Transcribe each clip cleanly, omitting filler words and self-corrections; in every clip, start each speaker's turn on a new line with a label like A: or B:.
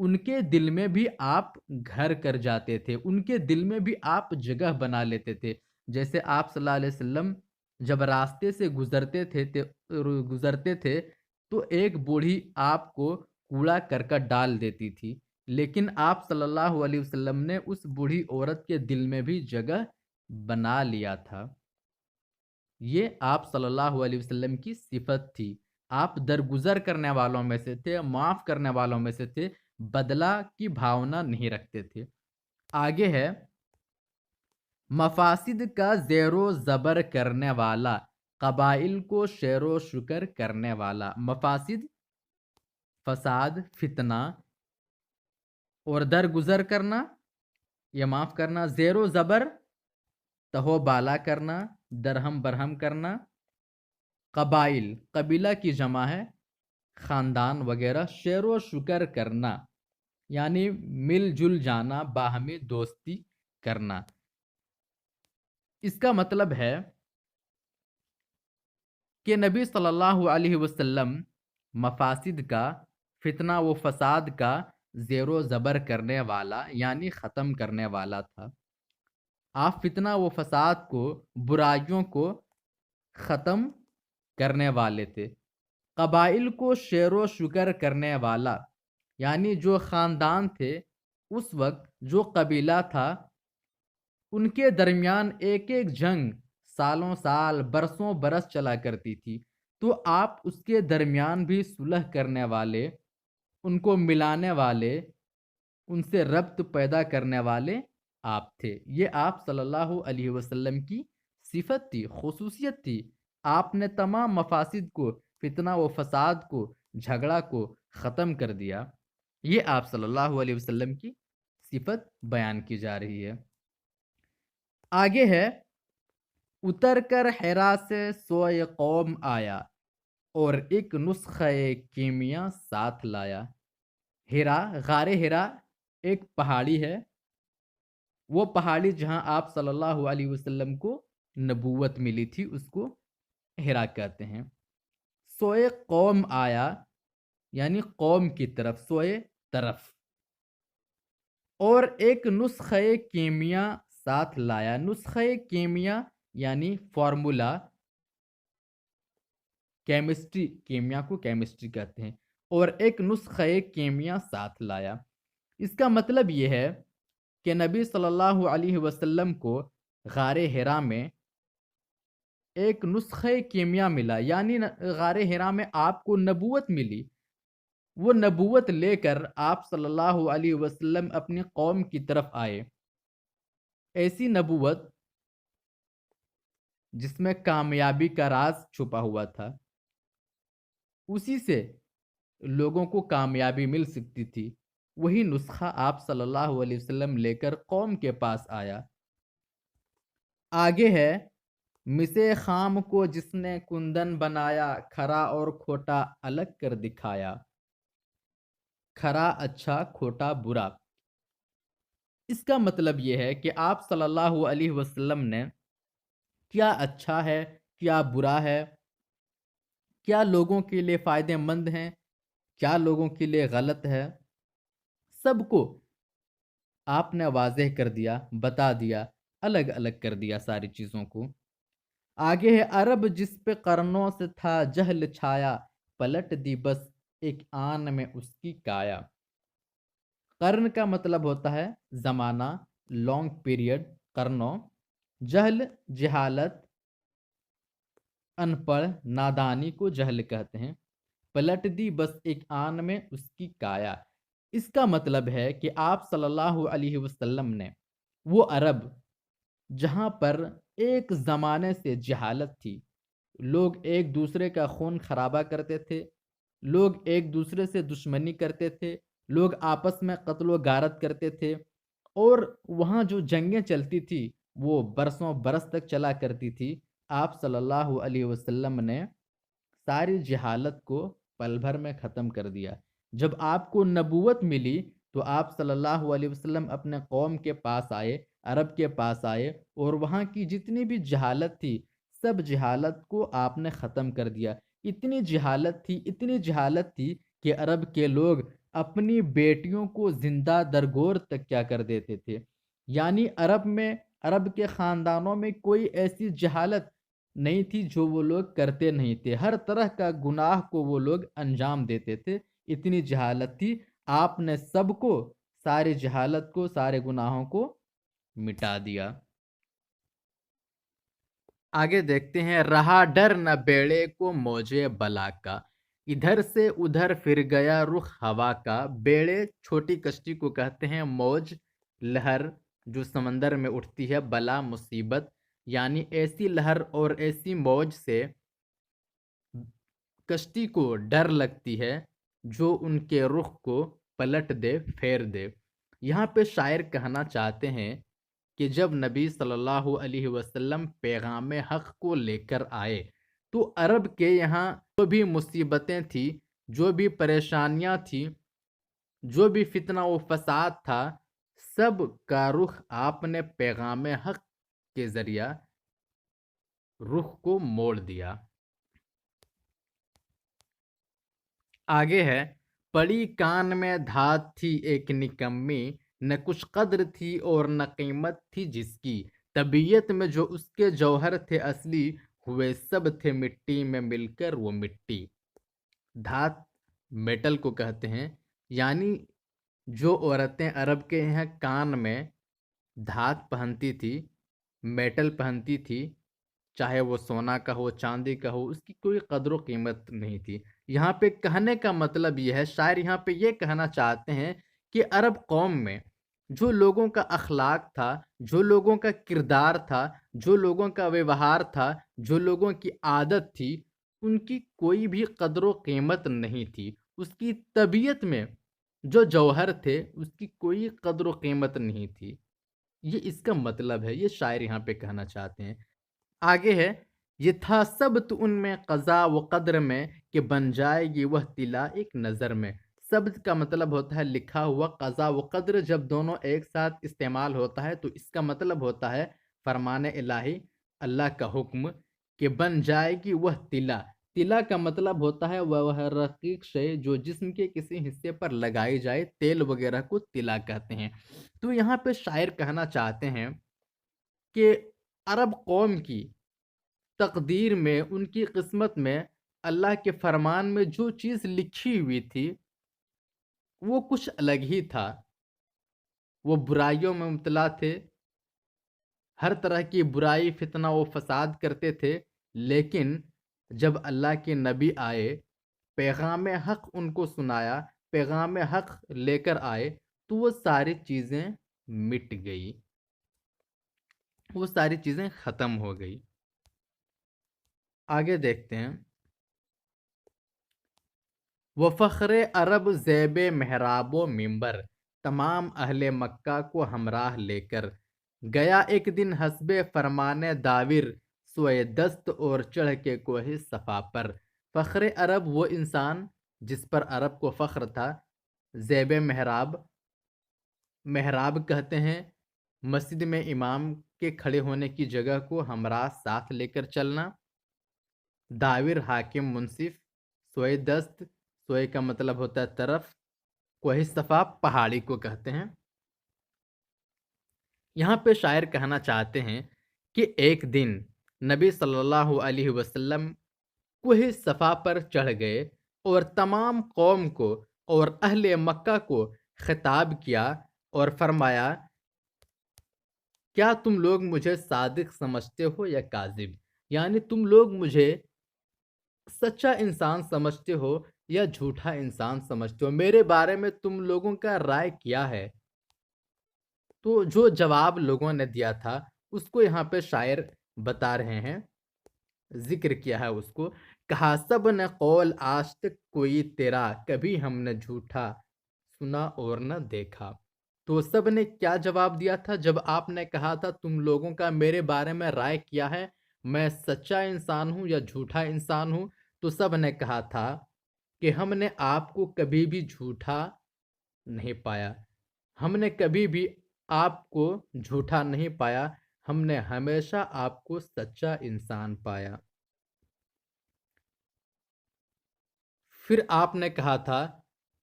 A: ان کے دل میں بھی آپ گھر کر جاتے تھے، ان کے دل میں بھی آپ جگہ بنا لیتے تھے۔ جیسے آپ صلی اللہ علیہ وسلم جب راستے سے گزرتے تھے تو ایک بوڑھی آپ کو کوڑا کرکٹ ڈال دیتی تھی، لیکن آپ صلی اللہ علیہ وسلم نے اس بوڑھی عورت کے دل میں بھی جگہ بنا لیا تھا۔ یہ آپ صلی اللہ علیہ وسلم کی صفت تھی۔ آپ درگزر کرنے والوں میں سے تھے، معاف کرنے والوں میں سے تھے، بدلہ کی بھاونا نہیں رکھتے تھے۔ آگے ہے مفاسد کا زیر و زبر کرنے والا، قبائل کو شیر و شکر کرنے والا۔ مفاسد، فساد، فتنہ، اور درگزر کرنا یا معاف کرنا، زیر و زبر تہو بالا کرنا، درہم برہم کرنا، قبائل قبیلہ کی جمع ہے، خاندان وغیرہ، شیر و شکر کرنا یعنی مل جل جانا، باہمی دوستی کرنا۔ اس کا مطلب ہے کہ نبی صلی اللہ علیہ وسلم مفاسد کا، فتنہ و فساد کا زیر و زبر کرنے والا یعنی ختم کرنے والا تھا۔ آپ فتنہ و فساد کو، برائیوں کو ختم کرنے والے تھے۔ قبائل کو شیر و شکر کرنے والا یعنی جو خاندان تھے، اس وقت جو قبیلہ تھا، ان کے درمیان ایک ایک جنگ سالوں سال، برسوں برس چلا کرتی تھی، تو آپ اس کے درمیان بھی صلح کرنے والے، ان کو ملانے والے، ان سے ربط پیدا کرنے والے آپ تھے۔ یہ آپ صلی اللہ علیہ وسلم کی صفت تھی، خصوصیت تھی۔ آپ نے تمام مفاسد کو، فتنہ و فساد کو، جھگڑا کو ختم کر دیا۔ یہ آپ صلی اللہ علیہ وسلم کی صفت بیان کی جا رہی ہے۔ آگے ہے اتر کر حرا سے سوئے قوم آیا اور ایک نسخہ کیمیا ساتھ لایا۔ ہرا، غار ہرا ایک پہاڑی ہے، وہ پہاڑی جہاں آپ صلی اللہ علیہ وسلم کو نبوت ملی تھی، اس کو ہرا کہتے ہیں۔ سوئے قوم آیا یعنی قوم کی طرف، سوئے طرف، اور ایک نسخہ کیمیا ساتھ لایا۔ نسخہ کیمیا یعنی فارمولا، کیمسٹری، کیمیا کو کیمسٹری کہتے ہیں، اور ایک نسخہ کیمیا ساتھ لایا۔ اس کا مطلب یہ ہے کہ نبی صلی اللہ علیہ وسلم کو غار ہرا میں ایک نسخہ کیمیا ملا، یعنی غار ہرا میں آپ کو نبوت ملی۔ وہ نبوت لے کر آپ صلی اللہ علیہ وسلم اپنی قوم کی طرف آئے۔ ایسی نبوت جس میں کامیابی کا راز چھپا ہوا تھا، اسی سے لوگوں کو کامیابی مل سکتی تھی۔ وہی نسخہ آپ صلی اللہ علیہ وسلم لے کر قوم کے پاس آیا۔ آگے ہے مسے خام کو جس نے کندن بنایا، کھرا اور کھوٹا الگ کر دکھایا۔ کھرا اچھا، کھوٹا برا۔ اس کا مطلب یہ ہے کہ آپ صلی اللہ علیہ وسلم نے کیا اچھا ہے، کیا برا ہے، کیا لوگوں کے لیے فائدہ مند ہے، کیا لوگوں کے لیے غلط ہے، سب کو آپ نے واضح کر دیا، بتا دیا، الگ الگ کر دیا ساری چیزوں کو۔ آگے ہے عرب جس پہ قرنوں سے تھا جہل چھایا، پلٹ دی بس ایک آن میں اس کی کایا۔ قرن کا مطلب ہوتا ہے زمانہ، لانگ پیریڈ، قرنوں۔ جہل، جہالت، ان پڑھ، نادانی کو جہل کہتے ہیں۔ پلٹ دی بس ایک آن میں اس کی کایا۔ اس کا مطلب ہے کہ آپ صلی اللہ علیہ وسلم نے وہ عرب جہاں پر ایک زمانے سے جہالت تھی، لوگ ایک دوسرے کا خون خرابہ کرتے تھے، لوگ ایک دوسرے سے دشمنی کرتے تھے، لوگ آپس میں قتل و غارت کرتے تھے، اور وہاں جو جنگیں چلتی تھی وہ برسوں برس تک چلا کرتی تھی۔ آپ صلی اللہ علیہ وسلم نے ساری جہالت کو پل بھر میں ختم کر دیا۔ جب آپ کو نبوت ملی تو آپ صلی اللہ علیہ وسلم اپنے قوم کے پاس آئے، عرب کے پاس آئے، اور وہاں کی جتنی بھی جہالت تھی، سب جہالت کو آپ نے ختم کر دیا۔ اتنی جہالت تھی کہ عرب کے لوگ اپنی بیٹیوں کو زندہ درگور تک کیا کر دیتے تھے۔ یعنی عرب کے خاندانوں میں کوئی ایسی جہالت نہیں تھی جو وہ لوگ کرتے نہیں تھے، ہر طرح کا گناہ کو وہ لوگ انجام دیتے تھے، اتنی جہالت تھی۔ آپ نے سب کو، ساری جہالت کو، سارے گناہوں کو مٹا دیا۔ آگے دیکھتے ہیں، رہا ڈر نہ بیڑے کو موجے بلا کا، ادھر سے ادھر پھر گیا رخ ہوا کا۔ بیڑے چھوٹی کشتی کو کہتے ہیں، موج لہر جو سمندر میں اٹھتی ہے، بلا مصیبت، یعنی ایسی لہر اور ایسی موج سے کشتی کو ڈر لگتی ہے جو ان کے رخ کو پلٹ دے، پھیر دے۔ یہاں پہ شاعر کہنا چاہتے ہیں کہ جب نبی صلی اللہ علیہ وسلم پیغام حق کو لے کر آئے تو عرب کے یہاں جو بھی مصیبتیں تھیں، جو بھی پریشانیاں تھیں، جو بھی فتنہ و فساد تھا، سب کا رخ آپ نے پیغام حق کے ذریعہ رخ کو موڑ دیا۔ آگے ہے، پڑی کان میں دھات تھی ایک نکمی، نہ کچھ قدر تھی اور نہ قیمت تھی جس کی، طبیعت میں جو اس کے جوہر تھے اصلی، ہوئے سب تھے مٹی میں مل کر وہ مٹی۔ دھات میٹل کو کہتے ہیں، یعنی جو عورتیں عرب کے یہاں کان میں دھات پہنتی تھی، میٹل پہنتی تھی، چاہے وہ سونا کا ہو، چاندی کا ہو، اس کی کوئی قدر و قیمت نہیں تھی۔ یہاں پہ کہنے کا مطلب یہ ہے، شاعر یہاں پہ یہ کہنا چاہتے ہیں کہ عرب قوم میں جو لوگوں کا اخلاق تھا، جو لوگوں کا کردار تھا، جو لوگوں کا ویوہار تھا، جو لوگوں کی عادت تھی، ان کی کوئی بھی قدر و قیمت نہیں تھی۔ اس کی طبیعت میں جو جوہر تھے اس کی کوئی قدر و قیمت نہیں تھی۔ یہ اس کا مطلب ہے، یہ شاعر یہاں پہ کہنا چاہتے ہیں۔ آگے ہے، یہ تھا سبت ان میں قضا و قدر میں، کہ بن جائے گی وہ طلا ایک نظر میں۔ سبت کا مطلب ہوتا ہے لکھا ہوا، قضا و قدر جب دونوں ایک ساتھ استعمال ہوتا ہے تو اس کا مطلب ہوتا ہے فرمان الہی، اللہ کا حکم کہ بن جائے گی وہ طلا۔ طلا کا مطلب ہوتا ہے وہ رقیق شے جو جسم کے کسی حصے پر لگائی جائے، تیل وغیرہ کو طلا کہتے ہیں۔ تو یہاں پہ شاعر کہنا چاہتے ہیں کہ عرب قوم کی تقدیر میں، ان کی قسمت میں، اللہ کے فرمان میں جو چیز لکھی ہوئی تھی وہ کچھ الگ ہی تھا۔ وہ برائیوں میں مبتلا تھے، ہر طرح کی برائی، فتنہ و فساد کرتے تھے، لیکن جب اللہ کے نبی آئے، پیغام حق ان کو سنایا، پیغام حق لے کر آئے، تو وہ ساری چیزیں مٹ گئی، وہ ساری چیزیں ختم ہو گئی۔ آگے دیکھتے ہیں، وہ فخر عرب زیب محراب و ممبر، تمام اہل مکہ کو ہمراہ لے کر گیا ایک دن حسب فرمان داور، سوئے دست اور چڑھ کے کوہ صفا پر۔ فخر عرب وہ انسان جس پر عرب کو فخر تھا، زیب محراب، محراب کہتے ہیں مسجد میں امام کے کھڑے ہونے کی جگہ کو ہمراہ ساتھ لے کر چلنا۔ داور حاکم منصف، سوئے دست، سوئے کا مطلب ہوتا ہے طرف، کوہ صفا پہاڑی کو کہتے ہیں۔ یہاں پہ شاعر کہنا چاہتے ہیں کہ ایک دن نبی صلی اللہ علیہ وسلم کوہ صفا پر چڑھ گئے اور تمام قوم کو اور اہل مکہ کو خطاب کیا اور فرمایا، کیا تم لوگ مجھے صادق سمجھتے ہو یا کاذب؟ یعنی تم لوگ مجھے سچا انسان سمجھتے ہو یا جھوٹا انسان سمجھتے ہو؟ میرے بارے میں تم لوگوں کا رائے کیا ہے؟ تو جو جواب لوگوں نے دیا تھا اس کو یہاں پہ شاعر بتا رہے ہیں، ذکر کیا ہے اس کو۔ کہا سب نے قول آج تک کوئی تیرا، کبھی ہم نے جھوٹا سنا اور نہ دیکھا۔ تو سب نے کیا جواب دیا تھا جب آپ نے کہا تھا تم لوگوں کا میرے بارے میں رائے کیا ہے، میں سچا انسان ہوں یا جھوٹا انسان ہوں؟ تو سب نے کہا تھا کہ ہم نے آپ کو کبھی بھی جھوٹا نہیں پایا، ہم نے کبھی بھی آپ کو جھوٹا نہیں پایا، ہم نے ہمیشہ آپ کو سچا انسان پایا۔ پھر آپ نے کہا تھا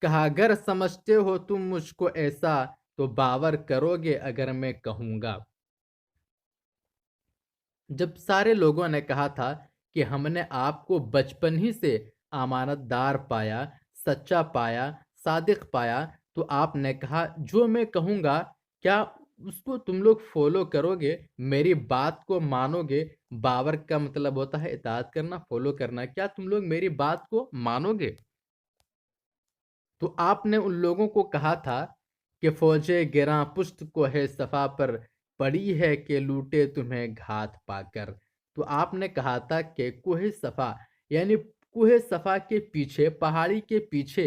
A: کہا اگر سمجھتے ہو تم مجھ کو ایسا تو باور کرو گے اگر میں کہوں گا۔ جب سارے لوگوں نے کہا تھا کہ ہم نے آپ کو بچپن ہی سے امانت دار پایا، سچا پایا، صادق پایا، تو آپ نے کہا جو میں کہوں گا کیا اس کو تم لوگ فالو کرو گے، میری بات کو مانو گے؟ باور کا مطلب ہوتا ہے اطاعت کرنا، فالو کرنا۔ کیا تم لوگ میری بات کو مانو گے؟ تو آپ نے ان لوگوں کو کہا تھا کہ فوجیں گراں پشت کو ہے صفا پر پڑی ہے کہ لوٹے تمہیں گھات پا کر۔ تو آپ نے کہا تھا کہ کوہ صفا یعنی کوہ صفا کے پیچھے، پہاڑی کے پیچھے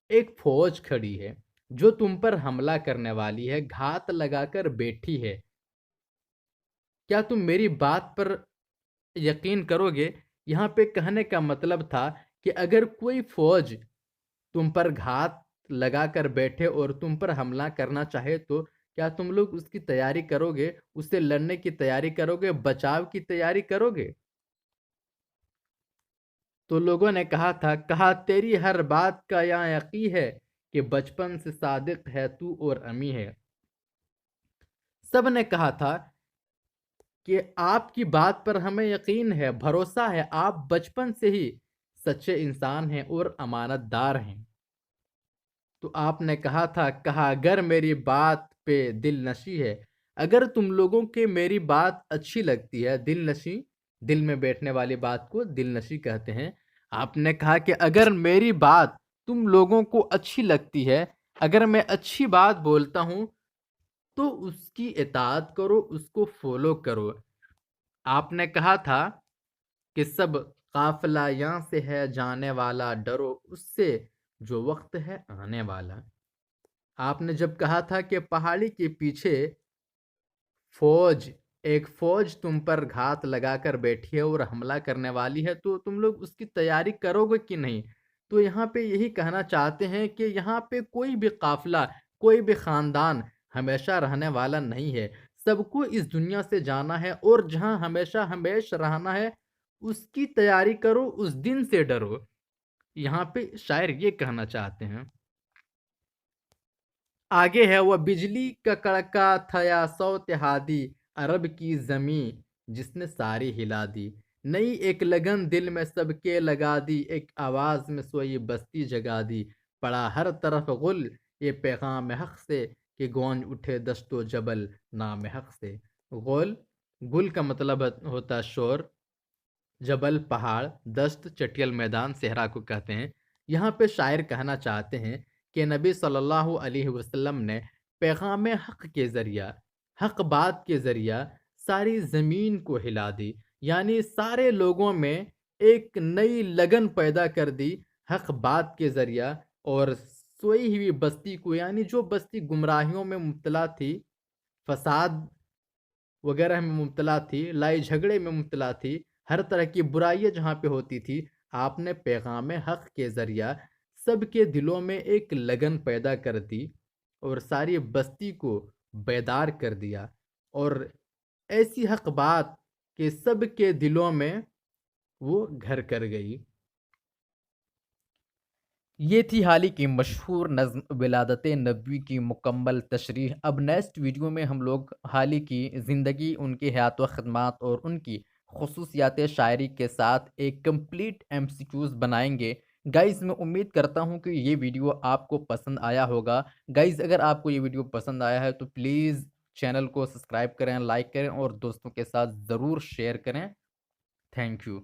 A: ایک فوج کھڑی ہے جو تم پر حملہ کرنے والی ہے، گھات لگا کر بیٹھی ہے۔ کیا تم میری بات پر یقین کرو گے؟ یہاں پہ کہنے کا مطلب تھا کہ اگر کوئی فوج تم پر گھات لگا کر بیٹھے اور تم پر حملہ کرنا چاہے تو کیا تم لوگ اس کی تیاری کرو گے، اس سے لڑنے کی تیاری کرو گے، بچاؤ کی تیاری کرو گے؟ تو لوگوں نے کہا تھا، کہا تیری ہر بات کا یہاں یقین ہے کہ بچپن سے صادق ہے تو اور امی ہے۔ سب نے کہا تھا کہ آپ کی بات پر ہمیں یقین ہے، بھروسہ ہے، آپ بچپن سے ہی سچے انسان ہیں اور امانت دار ہیں۔ تو آپ نے کہا تھا، کہا اگر میری بات پہ دل نشی ہے، اگر تم لوگوں کے میری بات اچھی لگتی ہے، دل نشی، دل میں بیٹھنے والی بات کو دل نشی کہتے ہیں۔ آپ نے کہا کہ اگر میری بات تم لوگوں کو اچھی لگتی ہے، اگر میں اچھی بات بولتا ہوں تو اس کی اطاعت کرو، اس کو فالو کرو۔ آپ نے کہا تھا کہ سب قافلہ یہاں سے ہے جانے والا، ڈرو اس سے جو وقت ہے آنے والا۔ آپ نے جب کہا تھا کہ پہاڑی کے پیچھے فوج، ایک فوج تم پر گھات لگا کر بیٹھی ہے اور حملہ کرنے والی ہے، تو تم لوگ اس کی تیاری کرو گے کہ نہیں؟ تو یہاں پہ یہی کہنا چاہتے ہیں کہ یہاں پہ کوئی بھی قافلہ، کوئی بھی خاندان ہمیشہ رہنے والا نہیں ہے، سب کو اس دنیا سے جانا ہے، اور جہاں ہمیشہ ہمیشہ رہنا ہے اس کی تیاری کرو، اس دن سے ڈرو۔ یہاں پہ شاعر یہ کہنا چاہتے ہیں۔ آگے ہے، وہ بجلی کا کڑکا تھا یا صوت ہادی، عرب کی زمین جس نے ساری ہلا دی، نئی ایک لگن دل میں سب کے لگا دی، ایک آواز میں سوئی بستی جگا دی، پڑا ہر طرف غل یہ پیغام حق سے کہ گونج اٹھے دشت و جبل نام حق سے۔ غل، گل کا مطلب ہوتا شور، جبل پہاڑ، دشت چٹیل میدان صحرا کو کہتے ہیں۔ یہاں پہ شاعر کہنا چاہتے ہیں کہ نبی صلی اللہ علیہ وسلم نے پیغام حق کے ذریعہ، حق بات کے ذریعہ ساری زمین کو ہلا دی، یعنی سارے لوگوں میں ایک نئی لگن پیدا کر دی حق بات کے ذریعہ، اور سوئی ہوئی بستی کو، یعنی جو بستی گمراہیوں میں مبتلا تھی، فساد وغیرہ میں مبتلا تھی، لڑائی جھگڑے میں مبتلا تھی، ہر طرح کی برائیاں جہاں پہ ہوتی تھی، آپ نے پیغام حق کے ذریعہ سب کے دلوں میں ایک لگن پیدا کر دی اور ساری بستی کو بیدار کر دیا، اور ایسی حق بات کہ سب کے دلوں میں وہ گھر کر گئی۔ یہ تھی حال ہی کی مشہور نظم ولادت نبوی کی مکمل تشریح۔ اب نیکسٹ ویڈیو میں ہم لوگ حال ہی کی زندگی، ان کی حیات و خدمات اور ان کی خصوصیات شاعری کے ساتھ ایک کمپلیٹ ایم سی کیوز بنائیں گے۔ گائز میں امید کرتا ہوں کہ یہ ویڈیو آپ کو پسند آیا ہوگا۔ گائز اگر آپ کو یہ ویڈیو پسند آیا ہے تو پلیز چینل کو سبسکرائب کریں، لائک کریں اور دوستوں کے ساتھ ضرور شیئر کریں۔ Thank you.